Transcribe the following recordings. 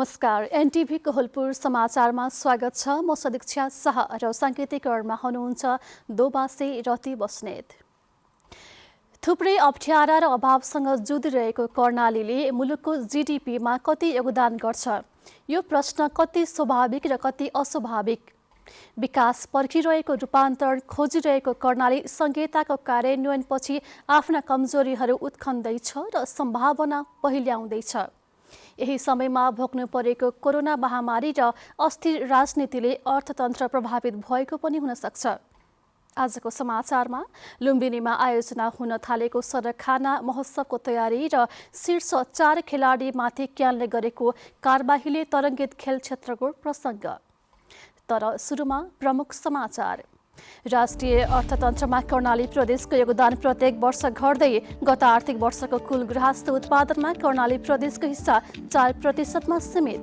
नमस्कार, एनटिभी कोहलपुर समाचारमा स्वागत छ। म सदीक्षा शाह र साङ्केतिक करणमा हुनुहुन्छ दोबासे रति बस्नेत। थुप्रै अप्ठ्यारा र अभावसँग जुधिरहेको कर्णालीले मुलुकको जीडीपीमा कति योगदान गर्छ? यो प्रश्न कति स्वाभाविक र कति अस्वाभाविक? विकास पर्खिरहेको रूपान्तरण खोजिरहेको कर्णाली संहिताको कार्यान्वयनपछि आफ्ना कमजोरीहरू उत्खन्दैछ र सम्भावना पहिल्याउँदैछ। यही समयमा भोग्नु परेको कोरोना महामारी र अस्थिर राजनीतिले अर्थतन्त्र प्रभावित भएको पनि हुन सक्छ। आजको समाचारमा लुम्बिनीमा आयोजना हुन थालेको सडक खाना महोत्सवको तयारी र शीर्ष 4 खेलाडीमाथि क्यानले गरेको कारबाहीले तरङ्गित खेल क्षेत्रको प्रसङ्ग। तर सुरुमा प्रमुख समाचार। राष्ट्रिय अर्थतन्त्रमा कर्णाली प्रदेशको योगदान प्रत्येक वर्ष घट्दै गत आर्थिक वर्षको कुल गृहस्थ उत्पादनमा कर्णाली प्रदेशको हिस्सा 4% सीमित।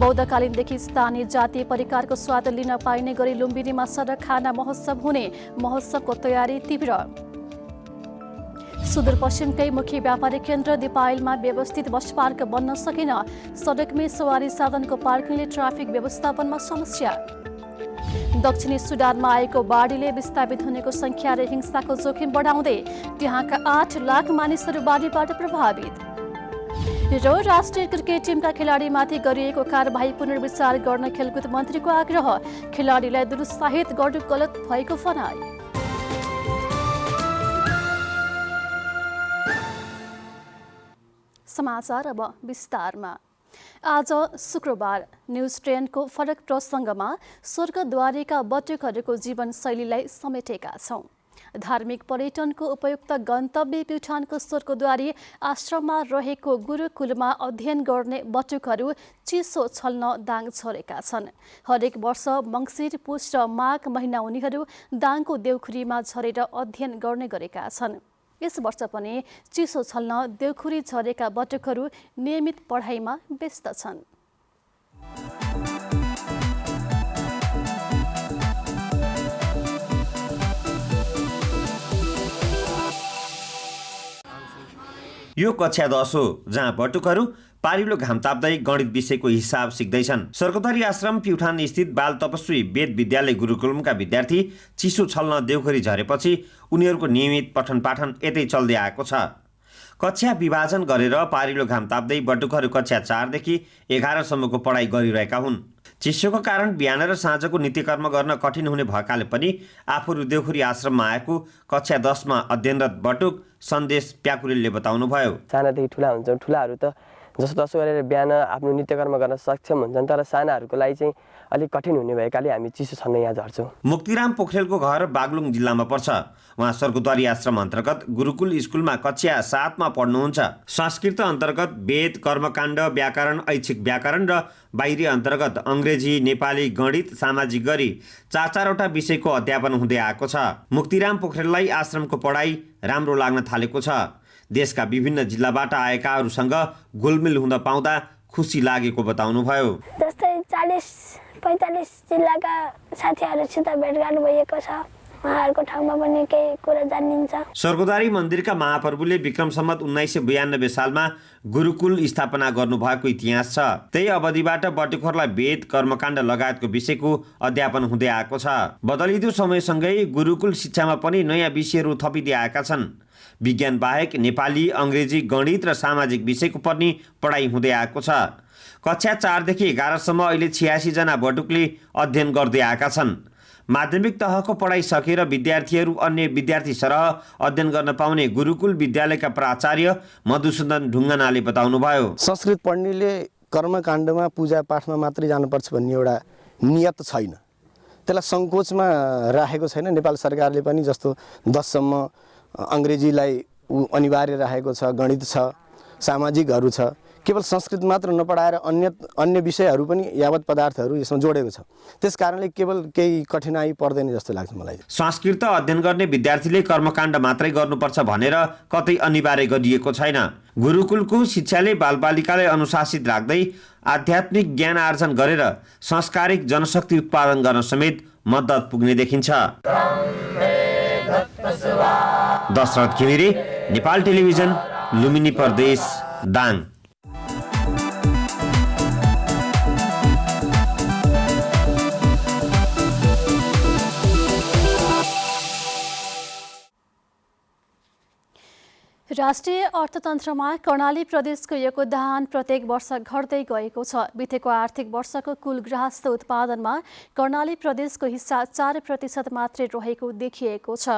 बौद्धकालीनदेखि स्थानीय जातीय परिकारको स्वाद लिन पाइने गरी लुम्बिनीमा सडक खाना महोत्सव हुने, महोत्सवको तयारी तीव्र। सुदूरपश्चिमकै मुख्य व्यापारिक केन्द्र दिपायलमा व्यवस्थित बस पार्क बन्न सकेन। सडकमै सवारी साधनको पार्किङले ट्राफिक व्यवस्थापनमा समस्या। दक्षिणी सुडानमा आएको बाढीले विस्थापित हुनेको संख्या र हिंसाको जोखिम बढाउँदै त्यहाँका 8 लाख मानिसहरू बाढीबाट प्रभावित। र राष्ट्रिय क्रिकेट टिमका खेलाडीमाथि गरिएको कारबाही पुनर्विचार गर्न खेलकुद मन्त्रीको आग्रह। खेलाडीलाई दुरुत्साहित गर्नु गलत भएको भनाइ। समाचार अब विस्तारमा। आज शुक्रबार न्युज ट्रेनको फरक प्रसङ्गमा स्वर्गद्वारीका बटुकहरूको जीवनशैलीलाई समेटेका छौँ। धार्मिक पर्यटनको उपयुक्त गन्तव्य प्युठानको स्वर्गद्वारी आश्रममा रहेको गुरुकुलमा अध्ययन गर्ने बटुकहरू चिसो छल्न दाङ छरेका छन्। हरेक वर्ष मङ्सिर, पुष र माघ महिना उनीहरू दाङको देउखुरीमा झरेर अध्ययन गर्ने गरेका छन्। यस वर्ष पनि चिसो छल्न देउखुरी झरेका बटुकहरू नियमित पढाइमा व्यस्त छन्। यो कक्षा 10 हो, जहाँ बटुकहरू पारिलो घाम ताप्दै गणित विषयको हिसाब सिक्दैछन्। स्वर्गद्वारी आश्रम प्युठान स्थित बाल तपस्वी वेद विद्यालय गुरुकुलमका विद्यार्थी चिसो छल्न देउखुरी झरेपछि उनीहरूको नियमित पठन पाठन यतै चल्दै आएको छ। कक्षा विभाजन गरेर पारिलो घाम ताप्दै बटुकहरू कक्षा 4 देखि 11 सम्मको पढाइ गरिरहेका हुन्। चिसोको कारण बिहान र साँझको नित्यकर्म गर्न कठिन हुने भएकाले पनि आफूहरू देउखुरी आश्रममा आएको कक्षा 10 मा अध्ययनरत बटुक सन्देश प्याकुरेलले बताउनुभयो। सानादेखि ठुला हुन्छन्, ठुलाहरू त जसो गरेर बिहान आफ्नो नित्यकर्म गर्न सक्षम हुन्छन्, तर सानाहरूको लागि चाहिँ अलिक कठिन हुने भएकाले हामी चिसो छल्न यहाँ झर्छौँ। मुक्तिराम पोखरेलको घर बागलुङ जिल्लामा पर्छ। उहाँ स्वर्गद्वारी आश्रम अन्तर्गत गुरुकुल स्कुलमा कक्षा 7 मा पढ्नुहुन्छ। संस्कृत अन्तर्गत वेद, कर्मकाण्ड, व्याकरण, ऐच्छिक व्याकरण र बाहिरी अन्तर्गत अङ्ग्रेजी, नेपाली, गणित, सामाजिक गरी 4-4वटा विषयको अध्यापन हुँदै आएको छ। मुक्तिराम पोखरेललाई आश्रमको पढाइ राम्रो लाग्न थालेको छ। देशका विभिन्न जिल्लाबाट आएकाहरूसँग घुलमिल हुन पाउँदा खुसी लागेको बताउनुभयो। जस्तै 40-45 जिल्लाका साथीहरूसित भेटघाट भएको छ। उहाँहरूको ठाउँमा पनि केही कुरा जानिन्छ। स्वर्गद्वारी मन्दिरका महाप्रभुले विक्रम सम्वत 1992 सालमा गुरुकुल स्थापना गर्नुभएको इतिहास छ। त्यही अवधिबाट बटुकहरूलाई वेद, कर्मकाण्ड लगायतको विषयको अध्यापन हुँदै आएको छ। बदलिँदो समयसँगै गुरुकुल शिक्षामा पनि नयाँ विषयहरू थपिँदै आएका छन्। विज्ञान बाहेक नेपाली, अङ्ग्रेजी, गणित र सामाजिक विषयको पनि पढाइ हुँदै आएको छ। कक्षा 4 देखि 11 सम्म अहिले 86 जना बटुकले अध्ययन गर्दै आएका छन्। माध्यमिक तहको पढाइ सकेर विद्यार्थीहरू अन्य विद्यार्थी सरह अध्ययन गर्न पाउने गुरुकुल विद्यालयका प्राचार्य मधुसूदन ढुङ्गानाले बताउनुभयो। संस्कृत पढ्नेले कर्मकाण्डमा पूजापाठमा मात्रै जानुपर्छ भन्ने एउटा नियत छैन। त्यसलाई सङ्कोचमा राखेको छैन। नेपाल सरकारले पनि जस्तो 10 सम्म अङ्ग्रेजीलाई अनिवार्य राखेको छ, गणित छ, सामाजिकहरू छ। केवल संस्कृत मात्र नपढाएर अन्य विषयहरू पनि यावत पदार्थहरू यसमा जोडेको छ। त्यस कारणले केवल केही कठिनाइ पर्दैन जस्तो लाग्छ मलाई। संस्कृत अध्ययन गर्ने विद्यार्थीले कर्मकाण्ड मात्रै गर्नुपर्छ भनेर कतै अनिवार्य गरिएको छैन। गुरुकुलको शिक्षाले बालबालिकालाई अनुशासित राख्दै आध्यात्मिक ज्ञान आर्जन गरेर संस्कारिक जनशक्ति उत्पादन गर्न समेत मद्दत पुग्ने देखिन्छ। दशरथ घिमिरे, नेपाल टेलिभिजन, लुम्बिनी प्रदेश, दाङ। राष्ट्रिय अर्थतन्त्रमा कर्णाली प्रदेशको योगदान प्रत्येक वर्ष घट्दै गएको छ। बितेको आर्थिक वर्षको कुल गृहस्थ उत्पादनमा कर्णाली प्रदेशको हिस्सा 4% मात्रै रहेको देखिएको छ।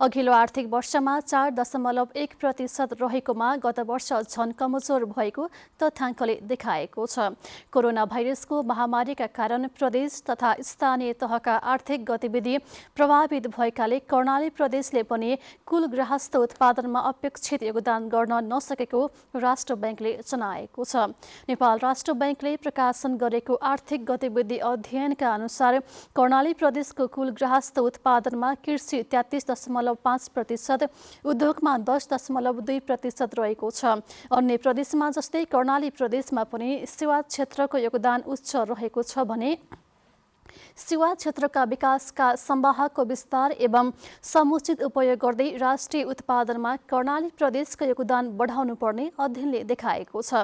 अघिल्लो आर्थिक वर्षमा 4.1% रहेकोमा गत वर्ष झन कमजोर भएको तथ्याङ्कले देखाएको छ। कोरोना भाइरसको महामारीका कारण प्रदेश तथा स्थानीय तहका आर्थिक गतिविधि प्रभावित भएकाले कर्णाली प्रदेशले पनि कुल गृहस्थ उत्पादनमा अपेक्षित योगदान गर्न नसकेको राष्ट्र बैंकले जनाएको छ। नेपाल राष्ट्र बैंकले प्रकाशन गरेको आर्थिक गतिविधि अध्ययनका अनुसार कर्णाली प्रदेशको कुल गृहस्थ उत्पादनमा कृषि 33.5%, उद्योगमा 10.2% रहेको छ। अन्य प्रदेशमा जस्तै कर्णाली प्रदेशमा पनि सेवा क्षेत्रको योगदान उच्च रहेको छ भने सेवा क्षेत्रका विकासका संवाहकको विस्तार एवं समुचित उपयोग गर्दै राष्ट्रिय उत्पादनमा कर्णाली प्रदेशको योगदान बढाउनु पर्ने अध्ययनले देखाएको छ।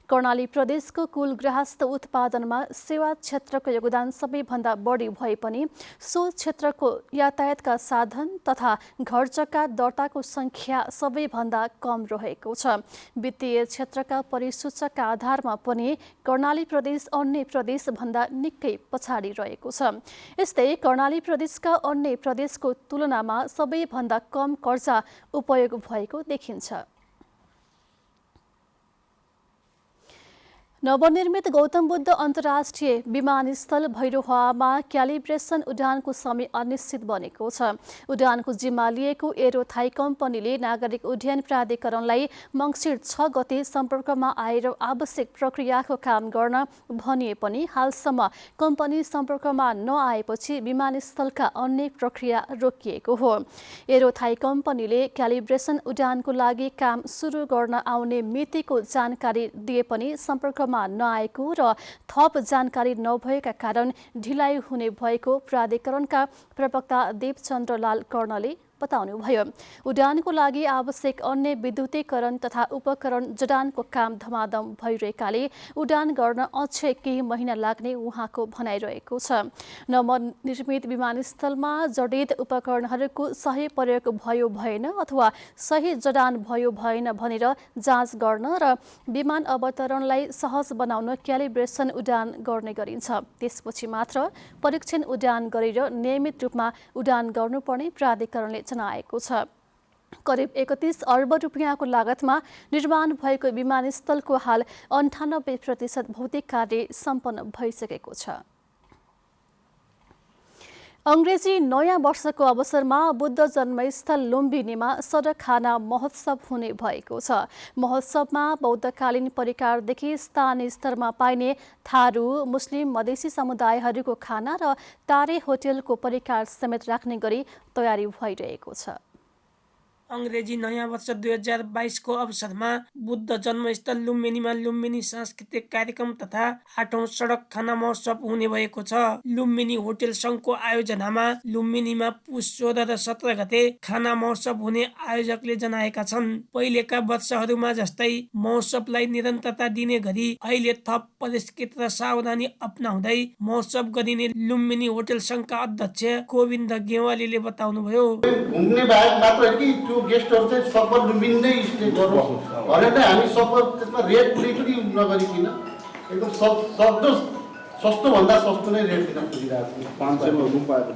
कर्णाली प्रदेशको कुल गृहस्थ उत्पादनमा सेवा क्षेत्रको योगदान सबैभन्दा बढी भए पनि सो क्षेत्रको यातायातका साधन तथा घर जग्गा दर्ताको संख्या सबैभन्दा कम रहेको छ। वित्तीय क्षेत्रका परिसूचकका आधारमा पनि कर्णाली प्रदेश अन्य प्रदेशभन्दा निकै पछाडि रहेको छ। यस्तै कर्णाली प्रदेशका अन्य प्रदेशको तुलनामा सबैभन्दा कम कर्जा उपयोग भएको देखिन्छ। नवनिर्मित गौतम बुद्ध अन्तर्राष्ट्रिय विमानस्थल भैरहवामा क्यालिब्रेसन उडानको समय अनिश्चित बनेको छ। उडानको जिम्मा लिएको एरो थाई कम्पनीले नागरिक उड्डयन प्राधिकरणलाई मङ्सिर 6 गते सम्पर्कमा आएर आवश्यक प्रक्रियाको काम गर्न भनिए पनि हालसम्म कम्पनी सम्पर्कमा नआएपछि विमानस्थलका अन्य प्रक्रिया रोकिएको हो। एरो थाई कम्पनीले क्यालिब्रेसन उडानको लागि काम सुरु गर्न आउने मितिको जानकारी दिए पनि सम्पर्कमा नआएको र थप जानकारी नभएका कारण ढिलाइ हुने भएको प्राधिकरणका प्रवक्ता देवचन्द्रलाल कर्णले बताउनुभयो। उडानको लागि आवश्यक अन्य विद्युतीकरण तथा उपकरण जडानको काम धमाधम भइरहेकाले उडान गर्न अझै केही महिना लाग्ने उहाँको भनाइरहेको छ। नवनिर्मित विमानस्थलमा जडित उपकरणहरूको सही प्रयोग भयो भएन अथवा सही जडान भयो भएन भनेर जाँच गर्न र विमान अवतरणलाई सहज बनाउन क्यालिब्रेसन उडान गर्ने गरिन्छ। त्यसपछि मात्र परीक्षण उडान गरेर नियमित रूपमा उडान गर्नुपर्ने प्राधिकरणले जनाएको छ। करिब 31 अर्ब रुपियाँको लागतमा निर्माण भएको विमानस्थलको हाल 98% भौतिक कार्य सम्पन्न भइसकेको छ। अंग्रेजी नयाँ वर्षको अवसरमा बुद्ध जन्मस्थल लुम्बिनीमा सडक खाना महोत्सव हुने भएको छ। महोत्सवमा बौद्धकालीन परिकारदेखि स्थानीय स्तरमा पाइने थारू, मुस्लिम, मधेसी समुदायहरूको खाना र तारे होटेलको परिकार समेत राख्ने गरी तयारी भइरहेको छ। अंग्रेजी नयाँ वर्ष 2022 को अवसरमा बुद्ध जन्मस्थल लुम्बिनीमा लुम्बिनी सांस्कृतिक कार्यक्रम तथा 8औं सडक खाना महोत्सव हुने भएको छ। लुम्बिनी होटेल संघको आयोजनामा लुम्बिनीमा पुस 14 र 17 गते खाना महोत्सव हुने आयोजकले जनाएका छन्। पहिलेका वर्षहरूमा जस्तै महोत्सवलाई निरन्तरता दिने गरी अहिले थप परिष्कृत र सावधानी अपनाउँदै महोत्सव गरिने लुम्बिनी होटेल संघका अध्यक्ष गोविन्द गेवालीले बताउनुभयो। गेस्टहरु चाहिँ सबै लुम्बिनी स्टे गर्नु भनेर नै हामी सबै त्यसमा रेट पनि नगरिकिन एकदम सक्दो सस्तो भन्दा सस्तो नै रेट दिन खोजिरहेको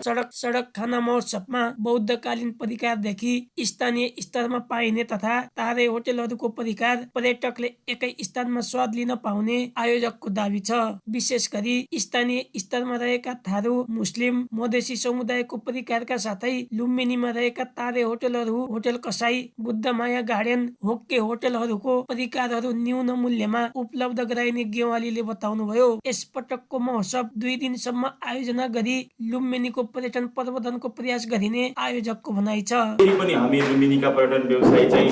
छु। सडक खाना महोत्सवमा बौद्धकालीन परिकारदेखि स्थानीय स्तरमा पाइने तथा तारे होटेलहरूको परिकार पर्यटकले एकै स्थानमा स्वाद लिन पाउने आयोजकको दावी छ। विशेष गरी स्थानीय स्तरमा रहेका थारू, मुस्लिम, मधेसी समुदायको परिकारका साथै लुम्बिनीमा रहेका तारे होटेलहरू, होटेल कसाई, बुद्धमाया गार्डन, होक्के होटेलहरूको परिकारहरू न्यून मूल्यमा उपलब्ध गराइने गेवालीले बताउनुभयो। यसपटक महोत्सव 2 दिनसम्म आयोजना गरी लुम्बिनीको पर्यटन प्रवर्धनको प्रयास गरिने आयोजकको भनाइ छ। फेरि पनि हामी लुम्बिनीका पर्यटन व्यवसायी चाहिँ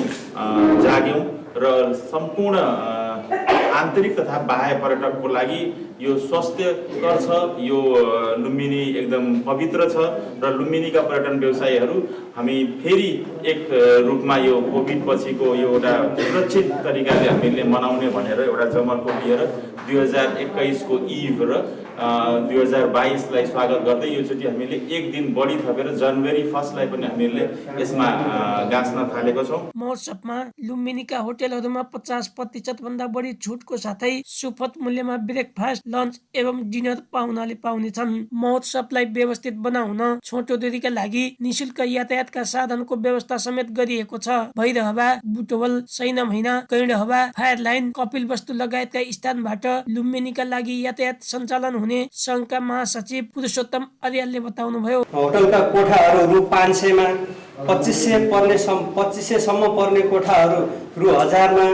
जाग्यौं र सम्पूर्ण आन्तरिक तथा बाह्य पर्यटकको लागि यो स्वास्थ्यकर छ। यो लुम्बिनी एकदम पवित्र छ र लुम्बिनीका पर्यटन व्यवसायीहरू हामी फेरि एक रूपमा यो कोभिड पछिको यो एउटा सुरक्षित तरिकाले हामीले मनाउने भनेर एउटा जमर्को लिएर 2021 को इभ र 2022लाई स्वागत गर्दै योचोटि हामीले एक दिन बढी थपेर जनवरी 1 लाई पनि हामीले यसमा गाँच्न थालेको छौँ। महोत्सवमा लुम्बिनीका होटलहरूमा 50% भन्दा बढी छुटको साथै सुपथ मूल्यमा ब्रेकफास्ट, लन्च एवं डिनर पाहुनाले पाउनेछन्। महोत्सवलाई व्यवस्थित बनाउन छोटो दूरीका लागि निशुल्क यातायातका साधनको व्यवस्था समेत गरिएको छ। भैरहवा, बुटवल, सैनमैना, गैंडहवा, फायर लाइन, कपिलवस्तु लगायतका स्थानबाट लुम्बिनीका लागि यातायात सञ्चालन हुने संघका महासचिव पुरुषोत्तम अर्यालले बताउनुभयो। होटलका कोठाहरू रु 500 मा, 2500 सम्म पर्ने कोठाहरू रु 1000 मा,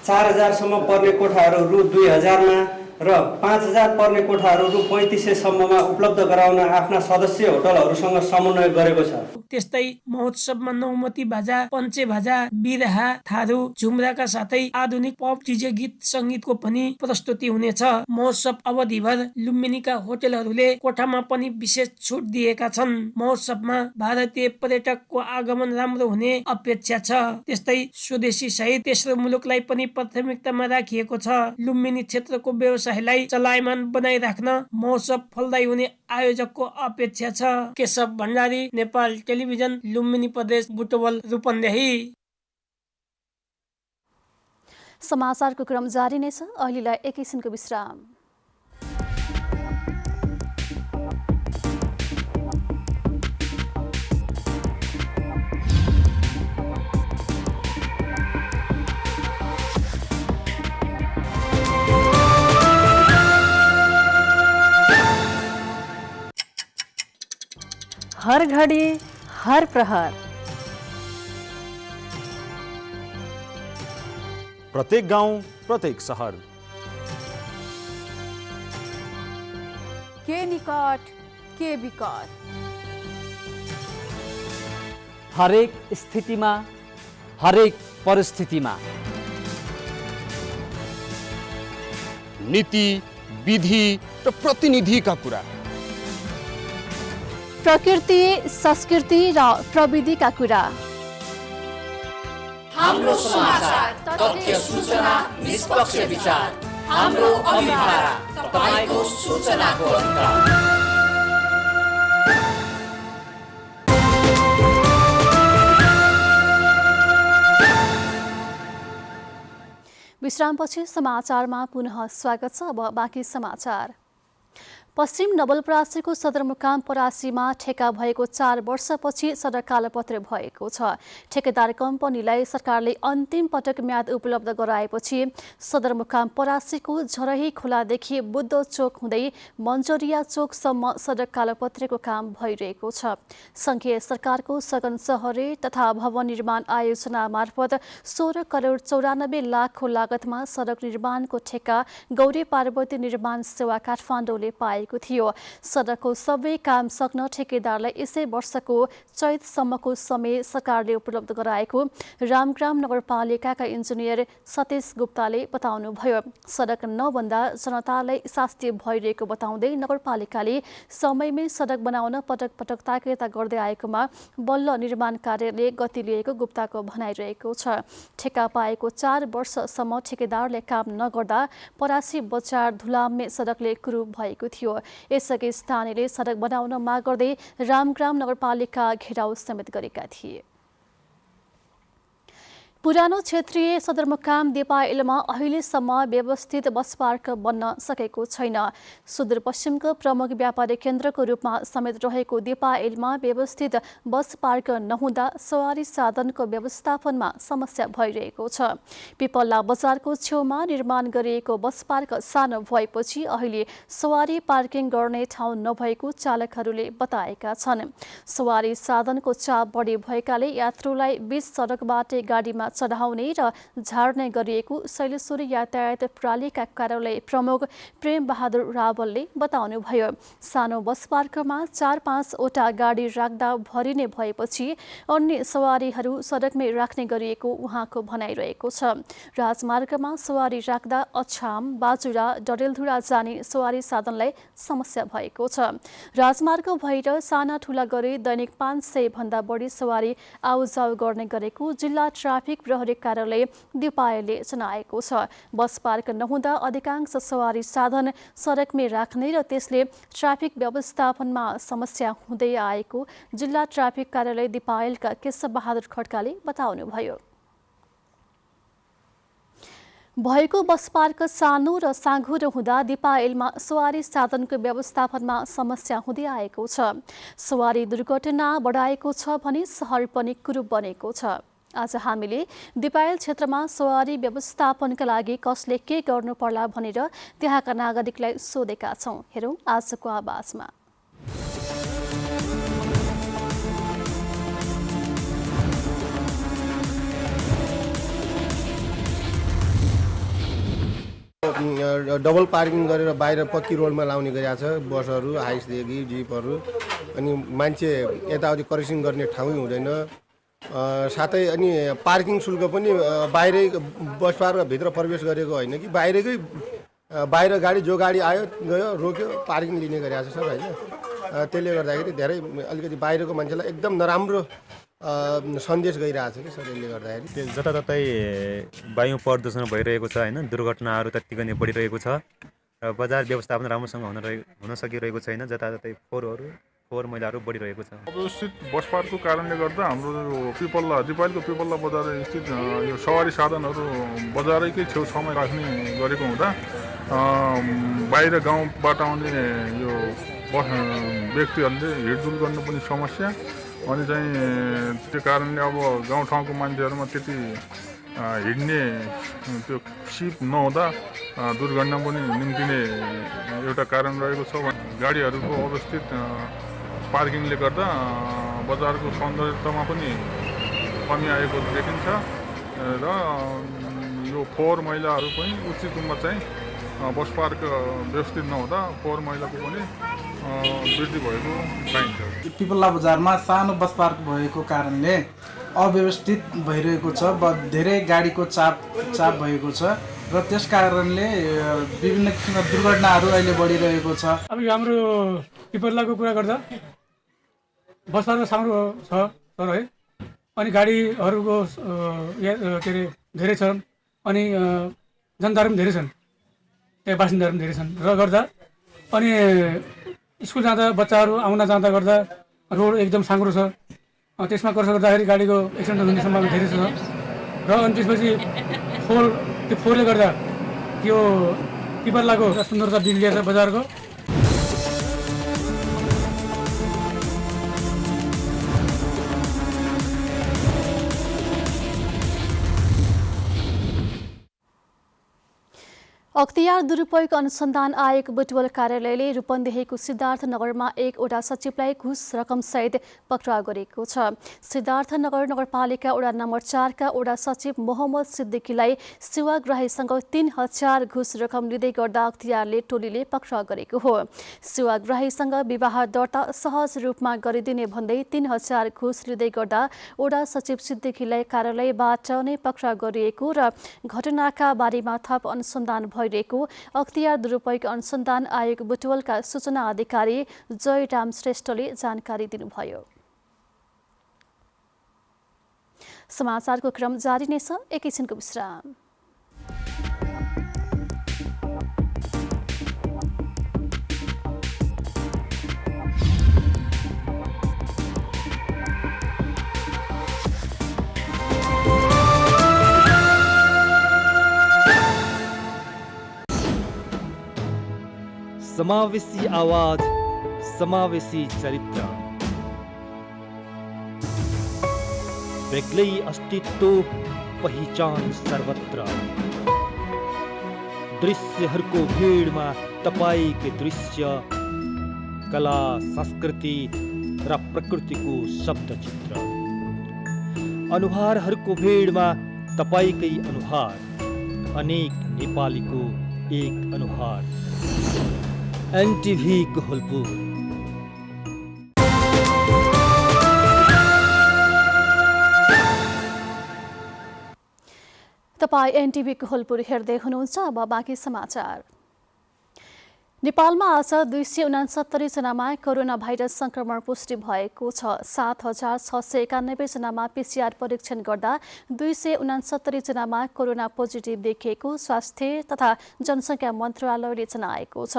4000 सम्म पर्ने कोठाहरू रु 2000 मा र 5000 पर्ने कोठाहरू रु 3500 सम्ममा उपलब्ध गराउन आफ्ना सदस्य होटलहरूसँग समन्वय गरेको छ। त्यस्तै महोत्सवमा नौमती बाजा, पञ्चे बाजा, बिरहा, थारू, झुम्राका साथै आधुनिक पप डीजे गीत संगीतको पनि प्रस्तुति हुनेछ। महोत्सव अवधिभर लुम्बिनीका होटलहरूले कोठामा पनि विशेष छुट दिएका छन्। महोत्सवमा भारतीय पर्यटकको आगमन राम्रो हुने अपेक्षा छ। त्यस्तै स्वदेशी सहित तेस्रो मुलुकलाई पनि प्राथमिकतामा राखिएको छ। लुम्बिनी क्षेत्रको व्यवसायलाई चलायमान बनाइराख्न महोत्सव फलदायी हुने आयोजकको अपेक्षा छ। केशव भण्डारी, नेपाल टेलिभिजन, लुम्बिनी प्रदेश, बुटवल, रूपन्देही। समाचारको क्रम जारी नै छ। अहिलेलाई एकैछिनको विश्राम। हर घड़ी, हर प्रहर, प्रत्येक गाउँ, प्रत्येक शहर, के निकट, के विकट, हरेक स्थितिमा, हरेक परिस्थितिमा नीति, विधि र प्रतिनिधिका कुरा, प्रकृति, संस्कृति र प्रविधिका कुरा, हाम्रो समाचार, तथ्य, सूचना, निष्पक्ष विचार, हाम्रो अभिभारा, तपाईको सूचनाको अधिकार। विश्रामपछि समाचारमा पुनः स्वागत छ। अब बाँकी समाचार। पश्चिम नवलपरासीको सदरमुकाम परासीमा ठेका भएको 4 वर्षपछि सडक कालोपत्र भएको छ। ठेकेदार कम्पनीलाई सरकारले अन्तिम पटक म्याद उपलब्ध गराएपछि सदरमुकाम परासीको झरही खोलादेखि बुद्ध चोक हुँदै मन्जरिया चोकसम्म सडक कालोपत्रेको काम भइरहेको छ। संघीय सरकारको सघन शहरी तथा भवन निर्माण आयोजना मार्फत 16 करोड 94 लाखको लागतमा सडक निर्माणको ठेक्का गौरी पार्वती निर्माण सेवा काठमाडौँले पाएको थियो। सडकको सबै काम सक्न ठेकेदारलाई यसै वर्षको चैतसम्मको समय सरकारले उपलब्ध गराएको रामग्राम नगरपालिकाका इन्जिनियर सतीश गुप्ताले बताउनुभयो। सडक नबन्दा जनतालाई शास्ति भइरहेको बताउँदै नगरपालिकाले समयमै सडक बनाउन पटक पटक ताकेता गर्दै आएकोमा बल्ल निर्माण कार्यले गति लिएको गुप्ताको भनाइरहेको छ। ठेक्का पाएको 4 वर्षसम्म ठेकेदारले काम नगर्दा परासी बजार धुलाम्मे सडकले कुरू भएको थियो। यसअघि स्थानीयले सडक बनाउन माग गर्दै रामग्राम नगरपालिका घेराउ समेत गरेका थिए। पुरानो क्षेत्रीय सदरमुकाम दिपायलमा अहिलेसम्म व्यवस्थित बस पार्क बन्न सकेको छैन। सुदूरपश्चिमको प्रमुख व्यापारिक केन्द्रको रूपमा समेत रहेको दिपायलमा व्यवस्थित बस पार्क नहुँदा सवारी साधनको व्यवस्थापनमा समस्या भइरहेको छ। पिपल्ला बजारको छेउमा निर्माण गरिएको बस पार्क सानो भएपछि अहिले सवारी पार्किङ गर्ने ठाउँ नभएको चालकहरूले बताएका छन्। सवारी साधनको चाप बढी भएकाले यात्रुलाई बीच सडकबाटै गाडीमा चढाउने र झार्ने गरिएको शैलेश्वरी यातायात प्रणालीका कार्यालय प्रमुख प्रेम बहादुर रावलले बताउनुभयो। सानो बस पार्कमा 4-5 वटा गाडी राख्दा भरिने भएपछि अन्य सवारीहरू सडकमै राख्ने गरिएको उहाँको भनाइरहेको छ। राजमार्गमा सवारी राख्दा अछाम, बाजुरा, डडेलधुरा जाने सवारी साधनलाई समस्या भएको छ। राजमार्ग भएर साना ठुला गरी दैनिक 500 भन्दा बढी सवारी आउजाउ गर्ने गरेको जिल्ला ट्राफिक प्रहरी कार्यालय दिपायलले जनाएको छ। बस पार्क नहुँदा अधिकांश सवारी साधन सडकमै राख्ने र त्यसले ट्राफिक व्यवस्थापनमा समस्या हुँदै आएको जिल्ला ट्राफिक कार्यालय दिपायलका केशव बहादुर खड्काले बताउनुभयो। भएको बस पार्क सानो र साँघुरो हुँदा दिपायलमा सवारी साधनको व्यवस्थापनमा समस्या हुँदै आएको छ। सवारी दुर्घटना बढाएको छ भने सहर पनि कुरूप बनेको छ। आज हामीले दिपायल क्षेत्रमा सवारी व्यवस्थापनका लागि कसले के गर्नु पर्ला भनेर त्यहाँका नागरिकलाई सोधेका छौँ। हेरौँ आजको आवाजमा। डबल पार्किङ गरेर बाहिर पक्की रोडमा लाउने गरेको छ बसहरू, हाइसदेखि जिपहरू। अनि मान्छे यताउति करेक्सन गर्ने ठाउँै हुँदैन। साथै अनि पार्किङ शुल्क पनि बाहिरै बस पार्कभित्र प्रवेश गरेको होइन कि बाहिर गाडी जो गाडी आयो गयो रोक्यो पार्किङ लिने गरेको छ सर होइन। त्यसले गर्दाखेरि धेरै अलिकति बाहिरको मान्छेलाई एकदम नराम्रो सन्देश गइरहेको छ कि सर। यसले गर्दाखेरि जताततै वायु प्रदूषण भइरहेको छ होइन। दुर्घटनाहरू त्यत्तिकै नै बढिरहेको छ र बजार व्यवस्थापन राम्रोसँग हुन सकिरहेको छैन। जताततै फोहोर मैलाहरू बढिरहेको छ। अवस्थित बस पार्कको कारणले गर्दा हाम्रो दिपायलको पिपल्ला बजार स्थित यो सवारी साधनहरू बजारैकै छेउछाउमा राख्ने गरेको हुँदा बाहिर गाउँबाट आउने यो व्यक्तिहरूले हिँडडुल गर्नु पनि समस्या। अनि चाहिँ त्यो कारणले अब गाउँठाउँको मान्छेहरूमा त्यति हिँड्ने त्यो सिप नहुँदा दुर्घटना पनि निम्तिने एउटा कारण रहेको छ। गाडीहरूको अवस्थित पार्किङले गर्दा बजारको सौन्दर्यतामा पनि कमी आएको देखिन्छ र यो फोहोर मैलाहरू पनि उचित रूपमा चाहिँ बस पार्क व्यवस्थित नहुँदा फोहोर मैलाको पनि वृद्धि भएको पाइन्छ। पिपल्ला बजारमा सानो बस पार्क भएको कारणले अव्यवस्थित भइरहेको छ। धेरै गाडीको चाप भएको छ र त्यस कारणले विभिन्न किसिमका दुर्घटनाहरू अहिले बढिरहेको छ। अब हाम्रो पिपल्लाको कुरा गर्दा बस पार्क सानो छ सर है। अनि गाडीहरूको के अरे धेरै छन् अनि जनताहरू पनि धेरै छन्, त्यहाँ बासिन्दाहरू पनि धेरै छन् र गर्दा अनि स्कुल जाँदा बच्चाहरू आउन जाँदा गर्दा रोड एकदम साँघुरो छ। त्यसमा क्रस गर्दाखेरि गाडीको एक्सिडेन्ट हुने सम्भावना धेरै छ र अनि त्यसपछि त्यो फोहोरले गर्दा यो पिपल्लाको सुन्दरता बिग्रिएको छ बजारको। अख्तियार दुरुपयोग अनुसन्धान आयोग बुटवल कार्यालयले रूपन्देहीको सिद्धार्थनगरमा एक वडा सचिवलाई घुस रकमसहित पक्राउ गरेको छ। सिद्धार्थनगर नगरपालिका वडा नम्बर 4 का वडा सचिव मोहम्मद सिद्दिकीलाई सेवाग्राहीसँग 3,000 घुस रकम लिँदै गर्दा अख्तियारले टोलीले पक्राउ गरेको हो। सेवाग्राहीसँग विवाह दर्ता सहज रूपमा गरिदिने भन्दै 3,000 घुस लिँदै गर्दा वडा सचिव सिद्दिकीलाई कार्यालयबाट नै पक्राउ गरिएको र घटनाका बारेमा थप अनुसन्धान भइरहेको अख्तियार दुरुपयोग अनुसन्धान आयोग बुटवलका सूचना अधिकारी जयराम श्रेष्ठले जानकारी दिनुभयो। समाचारको क्रम जारी नै छ, एकैछिनको विश्राम। समावेशी आवाज, समावेशी चरित्र, बेग्लै अस्तित्व, पहिचान सर्वत्र। दृश्यहरूको भीडमा तपाईको दृश्य, कला, संस्कृति र प्रकृतिको शब्दचित्र। अनुहारहरूको भीडमा तपाईकै अनुहार, अनेक नेपालीको एक अनुहार। एनटिभी कोहलपुर। तपाईं एनटिभी कोहलपुर हेर्दै हुनुहुन्छ। अब बाँकी समाचार। नेपालमा आज 269 जनामा कोरोना भाइरस संक्रमण पुष्टि भएको छ। 7,691 जनामा PCR परीक्षण गर्दा 269 जनामा कोरोना पोजिटिभ देखिएको स्वास्थ्य तथा जनसङ्ख्या मन्त्रालयले जनाएको छ।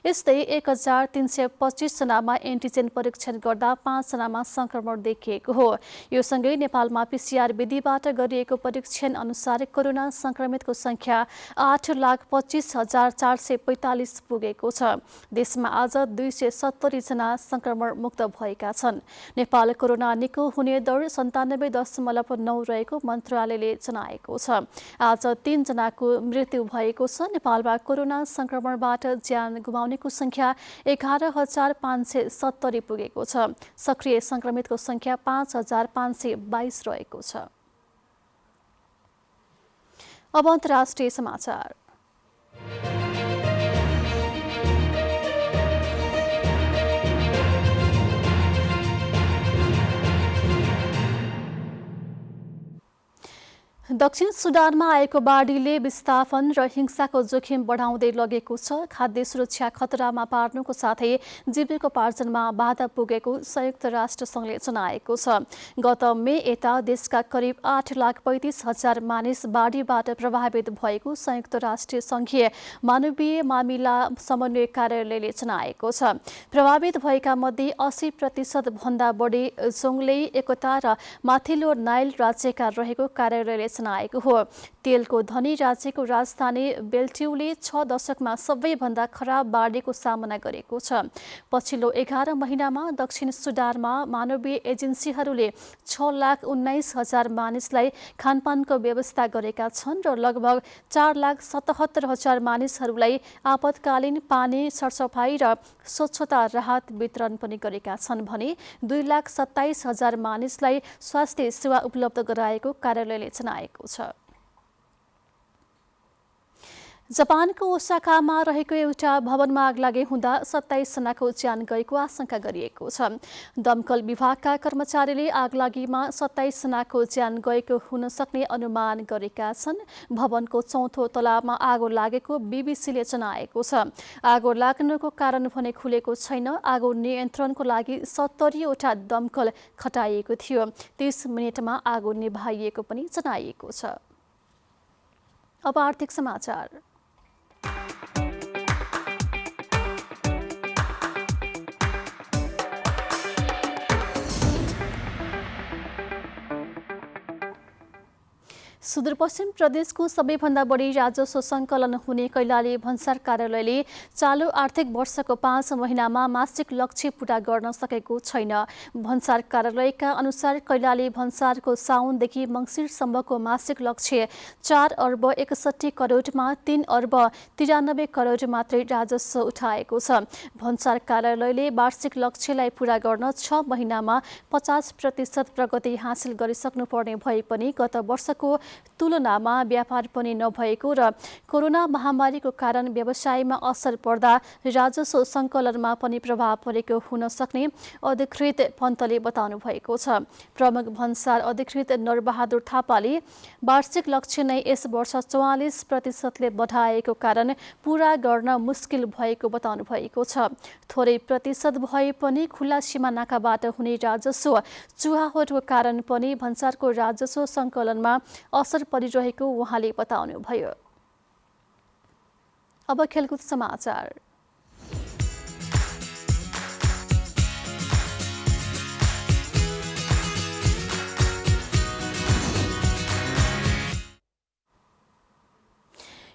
यस्तै 1,325 जनामा एन्टिजेन परीक्षण गर्दा 5 जनामा संक्रमण देखिएको हो। यो सँगै नेपालमा PCR विधिबाट गरिएको परीक्षण अनुसार कोरोना संक्रमितको संख्या 8,25,445 पुगेको छ। देशमा आज 270 जना संक्रमण मुक्त भएका छन्। नेपाल कोरोना निको हुने दर 97.9 रहेको मन्त्रालयले जनाएको छ। आज 3 जनाको मृत्यु भएको छ। नेपालमा कोरोना संक्रमणबाट ज्यान गुमाउनेको संख्या 11,570 पुगेको छ। सक्रिय संक्रमितको संख्या 5,522 रहेको छ। अब अन्तर्राष्ट्रिय समाचार। दक्षिण सुडानमा आएको बाढीले विस्थापन र हिंसाको जोखिम बढाउँदै लगेको छ। खाद्य सुरक्षा खतरामा पार्नुको साथै जीविकोपार्जनमा बाधा पुगेको संयुक्त राष्ट्रसङ्घले जनाएको छ। गत मे यता देशका करिब 8,35,000 मानिस बाढीबाट प्रभावित भएको संयुक्त राष्ट्रिय सङ्घीय मानवीय मामिला समन्वय कार्यालयले जनाएको छ। प्रभावित भएका मध्ये 80% भन्दा बढी जोङ्ले, एकता र माथिल्लो नाइल राज्यका रहेको कार्यालयले जनाएको हो। तेलको धनी राज्यको राजधानी बेल्ट्युले 6 दशकमा सबैभन्दा खराब बाढीको सामना गरेको छ। पछिल्लो 11 महिनामा दक्षिण सुडानमा मानवीय एजेन्सीहरूले 6,19,000 मानिसलाई खानपानको व्यवस्था गरेका छन् र लगभग 4,77,000 मानिसहरूलाई आपतकालीन पानी, सरसफाई र स्वच्छता राहत वितरण पनि गरेका छन् भने 2,27,000 मानिसलाई स्वास्थ्य सेवा उपलब्ध गराएको कार्यालयले जनाएको छ। जापानको ओसाकामा रहेको एउटा भवनमा आग लागे हुँदा 27 जनाको ज्यान गएको आशंका गरिएको छ। दमकल विभागका कर्मचारीले आग लागीमा 27 जनाको ज्यान गएको हुन सक्ने अनुमान गरेका छन्। भवनको 4थो तलामा आगो लागेको बीबीसीले जनाएको छ। आगो लाग्नुको कारण भने खुलेको छैन। आगो नियन्त्रणको लागि 70 वटा दमकल खटाइएको थियो। 30 मिनेटमा आगो निभाइएको पनि जनाइएको छ। अब आर्थिक समाचार। सुदूरपश्चिम प्रदेशको सबैभन्दा बढी राजस्व सङ्कलन हुने कैलाली भन्सार कार्यालयले चालु आर्थिक वर्षको 5 महिनामा मासिक लक्ष्य पूरा गर्न सकेको छैन। भन्सार कार्यालयका अनुसार कैलाली भन्सारको साउनदेखि मङ्सिरसम्मको मासिक लक्ष्य 4 अर्ब 61 करोडमा 3 अर्ब 93 करोड मात्रै राजस्व उठाएको छ। भन्सार कार्यालयले वार्षिक लक्ष्यलाई पूरा गर्न 6 महिनामा 50% प्रगति हासिल गरिसक्नुपर्ने भए पनि गत वर्षको तुलनामा व्यापार पनि नभएको र कोरोना महामारीको कारण व्यवसायमा असर पर्दा राजस्व सङ्कलनमा पनि प्रभाव परेको हुन सक्ने अधिकृत पन्तले बताउनु भएको छ। प्रमुख भन्सार अधिकृत नरबहादुर थापाले वार्षिक लक्ष्य नै यस वर्ष 44%ले बढाएको कारण पूरा गर्न मुस्किल भएको बताउनु भएको छ। थोरै प्रतिशत भए पनि खुला सीमानाकाबाट हुने राजस्व चुहावटको कारण पनि भन्सारको राजस्व सङ्कलनमा असर परिरहेको उहाँले बताउनुभयो। अब खेलकुद समाचार।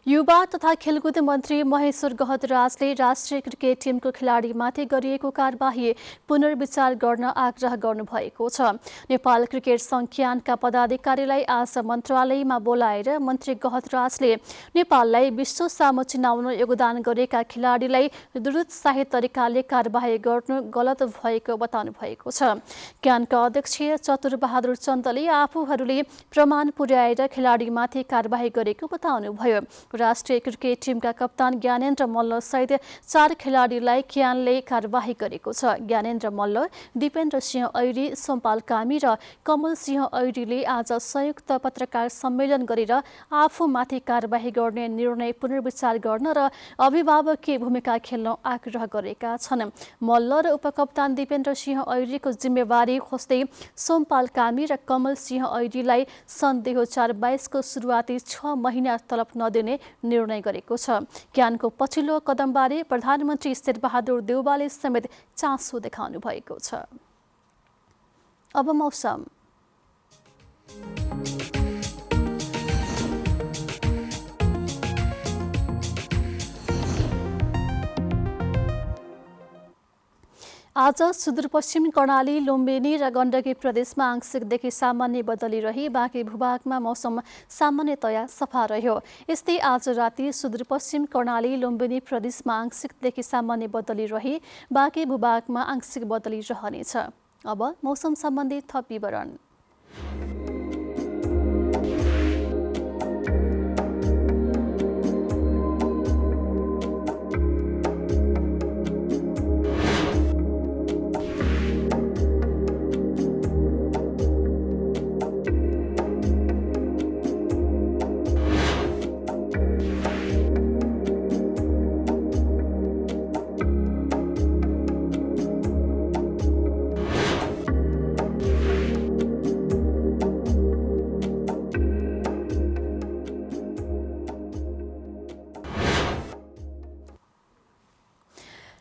युवा तथा खेलकुद मन्त्री महेश्वर गहतराजले राष्ट्रिय क्रिकेट टिमको खेलाडीमाथि गरिएको कारबाही पुनर्विचार गर्न आग्रह गर्नुभएको छ। नेपाल क्रिकेट सङ्घीयका पदाधिकारीलाई आज मन्त्रालयमा बोलाएर मन्त्री गहतराजले नेपाललाई विश्व सामु चिनाउन योगदान गरेका खेलाडीलाई दुरुत्साहित तरिकाले कारबाही गर्नु गलत भएको बताउनु भएको छ। क्यानका अध्यक्ष चतुरबहादुर चन्दले आफूहरूले प्रमाण पुर्याएर खेलाडीमाथि कारबाही गरेको बताउनुभयो। राष्ट्रिय क्रिकेट टिमका कप्तान ज्ञानेन्द्र मल्लसहित 4 खेलाडीलाई क्यानले कारबाही गरेको छ। ज्ञानेन्द्र मल्ल, दिपेन्द्र सिंह ऐरी, सोमपाल कामी र कमल सिंह ऐरीले आज संयुक्त पत्रकार सम्मेलन गरेर आफूमाथि कारबाही गर्ने निर्णय पुनर्विचार गर्न र अभिभावकीय भूमिका खेल्न आग्रह गरेका छन्। मल्ल र उपकप्तान दिपेन्द्र सिंह ऐरीको जिम्मेवारी खोज्दै सोमपाल कामी र कमल सिंह ऐरीलाई सन् 2022 को सुरुवाती 6 महिना तलब नदिने निर्णय गरेको छ। क्यानको पछिल्लो कदमबारे प्रधानमन्त्री शेरबहादुर देउवाले समेत चासो देखाउनु भएको छ। अब मौसम। आज सुदूरपश्चिम कर्णाली, लुम्बिनी र गण्डकी प्रदेशमा आंशिकदेखि सामान्य बदली रही बाँकी भूभागमा मौसम सामान्यतया सफा रह्यो। यस्तै आज राति सुदूरपश्चिम कर्णाली, लुम्बिनी प्रदेशमा आंशिकदेखि सामान्य बदली रही बाँकी भूभागमा आंशिक बदली रहनेछ। अब मौसम सम्बन्धी थप विवरण।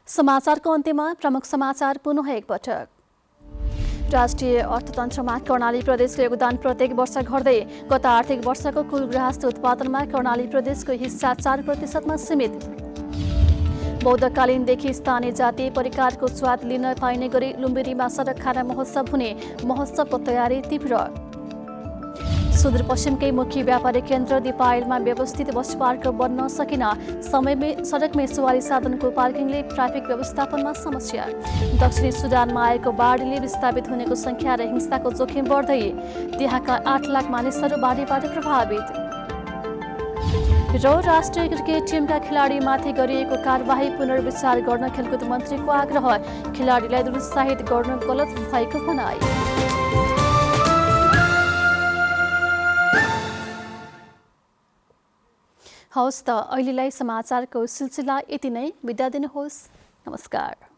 समाचारको अन्त्यमा प्रमुख समाचार पुनः एकपटक। राष्ट्रिय अर्थतन्त्रमा कर्णाली प्रदेशको योगदान प्रत्येक वर्ष घट्दै गत आर्थिक वर्षको कुल गृहस्थ उत्पादनमा कर्णाली प्रदेशको हिस्सा 4% सीमित। बौद्धकालीनदेखि स्थानीय जातीय परिकारको स्वाद लिन पाइने गरी लुम्बिनीमा सडक खाना महोत्सव हुने, महोत्सवको तयारी तीव्र। सुदूरपश्चिमकै मुख्य व्यापारिक केन्द्र दिपायलमा व्यवस्थित बस पार्क बन्न सकिन, समयमै सडकमै सवारी साधनको पार्किङले ट्राफिक व्यवस्थापनमा समस्या। दक्षिणी सुडानमा आएको बाढीले विस्थापित हुनेको संख्या र हिंसाको जोखिम बढ्दै, त्यहाँका 8 लाख मानिसहरू बाढीबाट प्रभावित। र राष्ट्रिय क्रिकेट टिमका खेलाडीमाथि गरिएको कारबाही पुनर्विचार गर्न खेलकुद मन्त्रीको आग्रह, खेलाडीलाई दुरुत्साहित गर्न गलत भएको भनाई। हवस् त, अहिलेलाई समाचारको सिलसिला यति नै। बिदा दिनुहोस्। नमस्कार।